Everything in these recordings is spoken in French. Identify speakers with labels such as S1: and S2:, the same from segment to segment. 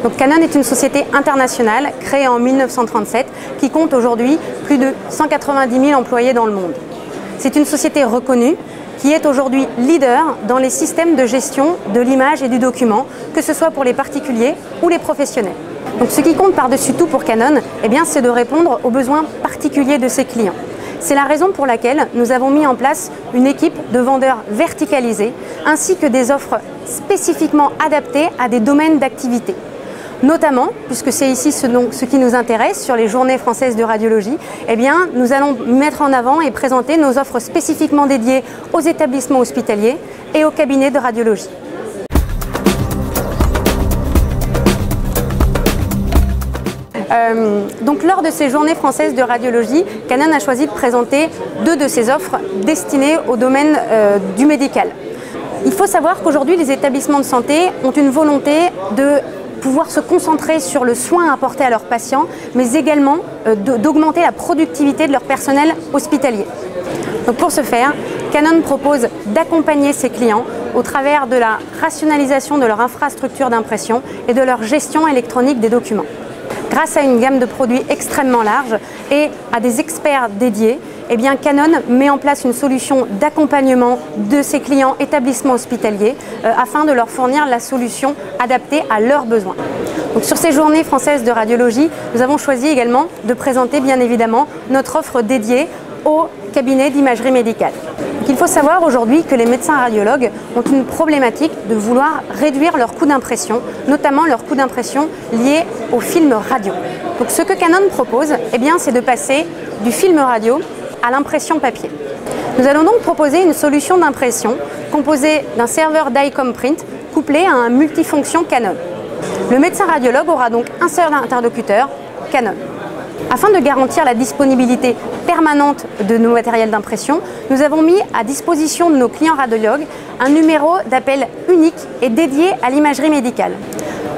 S1: Donc Canon est une société internationale créée en 1937 qui compte aujourd'hui plus de 190 000 employés dans le monde. C'est une société reconnue qui est aujourd'hui leader dans les systèmes de gestion de l'image et du document, que ce soit pour les particuliers ou les professionnels. Donc ce qui compte par-dessus tout pour Canon, c'est de répondre aux besoins particuliers de ses clients. C'est la raison pour laquelle nous avons mis en place une équipe de vendeurs verticalisés, ainsi que des offres spécifiquement adaptées à des domaines d'activité. Notamment, puisque c'est ici ce qui nous intéresse sur les Journées françaises de radiologie, nous allons mettre en avant et présenter nos offres spécifiquement dédiées aux établissements hospitaliers et aux cabinets de radiologie. Donc lors de ces Journées françaises de radiologie, Canon a choisi de présenter deux de ses offres destinées au domaine du médical. Il faut savoir qu'aujourd'hui les établissements de santé ont une volonté de pouvoir se concentrer sur le soin apporté à leurs patients, mais également d'augmenter la productivité de leur personnel hospitalier. Donc pour ce faire, Canon propose d'accompagner ses clients au travers de la rationalisation de leur infrastructure d'impression et de leur gestion électronique des documents. Grâce à une gamme de produits extrêmement large et à des experts dédiés, Canon met en place une solution d'accompagnement de ses clients établissements hospitaliers afin de leur fournir la solution adaptée à leurs besoins. Donc, sur ces Journées françaises de radiologie, nous avons choisi également de présenter bien évidemment notre offre dédiée aux cabinets d'imagerie médicale. Il faut savoir aujourd'hui que les médecins radiologues ont une problématique de vouloir réduire leur coût d'impression, notamment leur coût d'impression lié au film radio. Donc ce que Canon propose, c'est de passer du film radio à l'impression papier. Nous allons donc proposer une solution d'impression composée d'un serveur DICOM Print couplé à un multifonction Canon. Le médecin radiologue aura donc un seul interlocuteur, Canon. Afin de garantir la disponibilité permanente de nos matériels d'impression, nous avons mis à disposition de nos clients radiologues un numéro d'appel unique et dédié à l'imagerie médicale.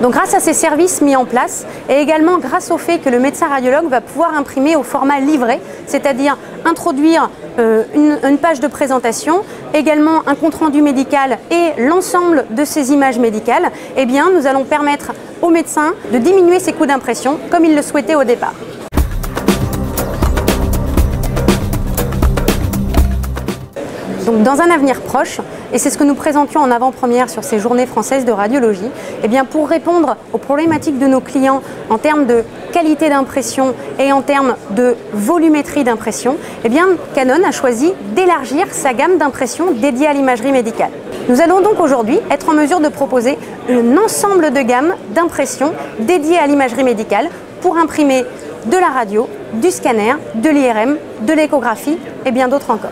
S1: Donc grâce à ces services mis en place et également grâce au fait que le médecin radiologue va pouvoir imprimer au format livré, c'est-à-dire introduire une page de présentation, également un compte-rendu médical et l'ensemble de ces images médicales, nous allons permettre aux médecins de diminuer ses coûts d'impression comme ils le souhaitaient au départ. Donc dans un avenir proche, et c'est ce que nous présentions en avant-première sur ces Journées françaises de radiologie, pour répondre aux problématiques de nos clients en termes de qualité d'impression et en termes de volumétrie d'impression, Canon a choisi d'élargir sa gamme d'impression dédiée à l'imagerie médicale. Nous allons donc aujourd'hui être en mesure de proposer un ensemble de gammes d'impression dédiées à l'imagerie médicale pour imprimer de la radio, du scanner, de l'IRM, de l'échographie et bien d'autres encore.